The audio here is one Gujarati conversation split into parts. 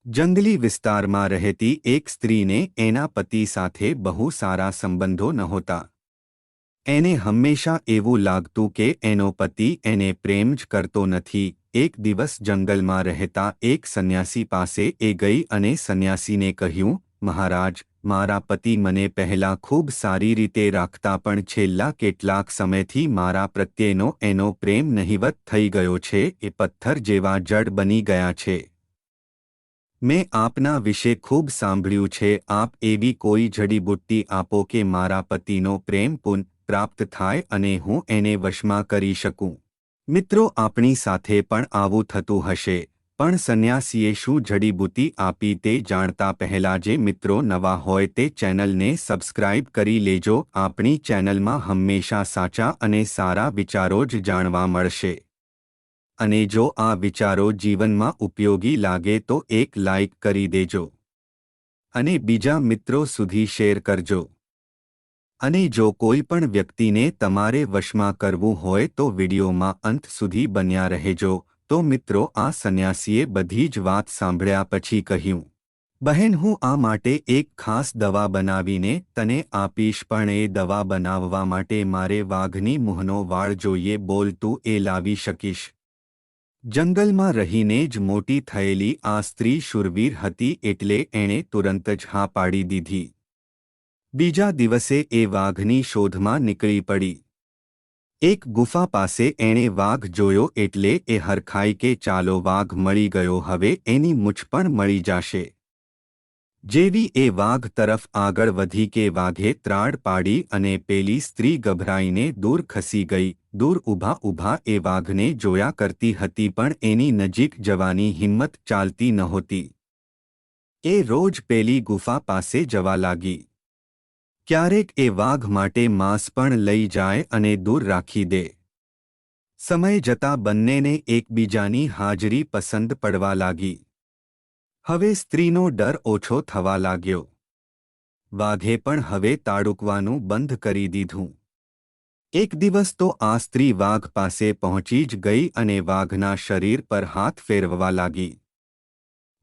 જંગલી વિસ્તારમાં રહેતી એક સ્ત્રીને એના પતિ સાથે બહુ સારા સંબંધો નહોતા. એને હંમેશા એવું લાગતું કે એનો પતિ એને પ્રેમ જ કરતો નથી. એક દિવસ જંગલમાં રહેતા એક સંન્યાસી પાસે એ ગઈ અને સંન્યાસીને કહ્યું, મહારાજ, મારા પતિ મને પહેલાં ખૂબ સારી રીતે રાખતા પણ છેલ્લા કેટલાક સમયથી મારા પ્રત્યેનો એનો પ્રેમ નહિવત થઈ ગયો છે. એ પથ્થર જેવા જડ બની ગયા છે. મેં આપના વિશે ખૂબ સાંભળ્યું છે. આપ એવી કોઈ જડીબુટ્ટી આપો કે મારા પતિનો પ્રેમ પ્રાપ્ત થાય અને હું એને વશમાં કરી શકું. મિત્રો, આપણી સાથે પણ આવું થતું હશે, પણ સંન્યાસીએ શું જડીબુટ્ટી આપી તે જાણતા પહેલા જે મિત્રો નવા હોય તે ચેનલને સબસ્ક્રાઇબ કરી લેજો. આપણી ચેનલમાં હંમેશા સાચા અને સારા વિચારો જ જાણવા મળશે. અને જો આ વિચારો જીવનમાં ઉપયોગી લાગે તો એક લાઇક કરી દેજો અને બીજા મિત્રો સુધી શેર કરજો. અને જો કોઈ પણ વ્યક્તિને તમારે વશમાં કરવું હોય તો વિડીયોમાં અંત સુધી બન્યા રહેજો. તો મિત્રો, આ સંન્યાસીએ બધી જ વાત સાંભળ્યા પછી કહ્યું, બહેન, હું આ માટે એક ખાસ દવા બનાવીને તને આપીશ, પણ એ દવા બનાવવા માટે મારે વાઘની મૂંહનો વાળ જોઈએ. બોલ, તું એ લાવી શકીશ? જંગલમાં રહીને જ મોટી થયેલી આ સ્ત્રી શૂરવીર હતી એટલે એણે તુરંત જ હા પાડી દીધી. બીજા દિવસે એ વાઘની શોધમાં નીકળી પડી. એક ગુફા પાસે એણે વાઘ જોયો એટલે એ હરખાઈ કે ચાલો, વાઘ મળી ગયો, હવે એની મૂછ પણ મળી જશે. જેવી એ વાઘ તરફ આગળ વધી કે વાઘે ત્રાડ પાડી અને પેલી સ્ત્રી ગભરાઈને દૂર ખસી ગઈ. દૂર ઊભા ઊભા એ વાઘને જોયા કરતી હતી પણ એની નજીક જવાની હિંમત ચાલતી નહોતી. એ રોજ પેલી ગુફા પાસે જવા લાગી. ક્યારેક એ વાઘ માટે માંસ પણ લઈ જાય અને દૂર રાખી દે. સમય જતાં બંનેને એકબીજાની હાજરી પસંદ પડવા લાગી. હવે સ્ત્રીનો ડર ઓછો થવા લાગ્યો. વાઘે પણ હવે તાડુકવાનું બંધ કરી દીધું. એક દિવસ તો આ સ્ત્રી વાઘ પાસે પહોંચી જ ગઈ અને વાઘના શરીર પર હાથ ફેરવવા લાગી.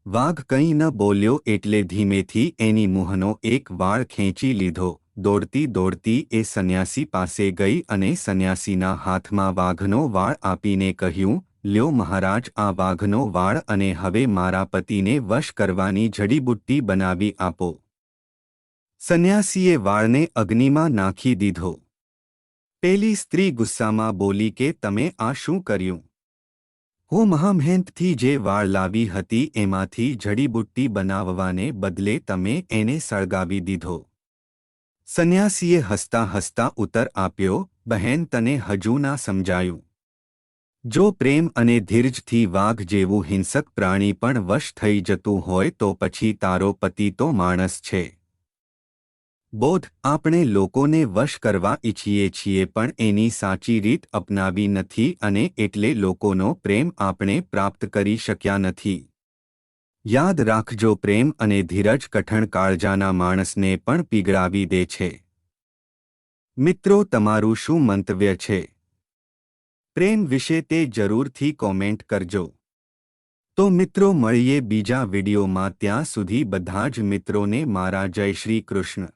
વાઘ કંઈ ન બોલ્યો એટલે ધીમેથી એની મૂંહનો એક વાળ ખેંચી લીધો. દોડતી દોડતી એ સંન્યાસી પાસે ગઈ અને સંન્યાસીના હાથમાં વાઘનો વાળ આપીને કહ્યું, લ્યો મહારાજ, આ વાઘનો વાળ અને હવે મારા પતિને વશ કરવાની જડીબુટ્ટી બનાવી આપો. સંન્યાસીએ વાળને અગ્નિમાં નાખી દીધો. પેલી સ્ત્રી ગુસ્સામાં બોલી કે તમે આ શું કર્યું? હું મહામહેનતથી જે વાળ લાવી હતી એમાંથી જડીબુટ્ટી બનાવવાને બદલે તમે એને સળગાવી દીધો. સંન્યાસીએ હસતા હસતા ઉત્તર આપ્યો, બહેન, તને હજુ ના સમજાયું. જો પ્રેમ અને ધીરજથી વાઘ જેવું હિંસક પ્રાણી પણ વશ થઈ જતું હોય તો પછી તારો પતિ તો માણસ છે. બોધ, આપણે લોકોને વશ કરવા ઈચ્છીએ છીએ પણ એની સાચી રીત અપનાવી નથી અને એટલે લોકોનો પ્રેમ આપણે પ્રાપ્ત કરી શક્યા નથી. યાદ રાખજો, પ્રેમ અને ધીરજ કઠણ કાળજાના માણસને પણ પીગળાવી દે છે. મિત્રો, તમારું શું મંતવ્ય છે પ્રેમ વિશે તે જરૂરથી કોમેન્ટ કરજો. તો મિત્રો, મળીએ બીજા વિડીયોમાં. ત્યાં સુધી બધા જ મિત્રોને મારા જય શ્રી કૃષ્ણ.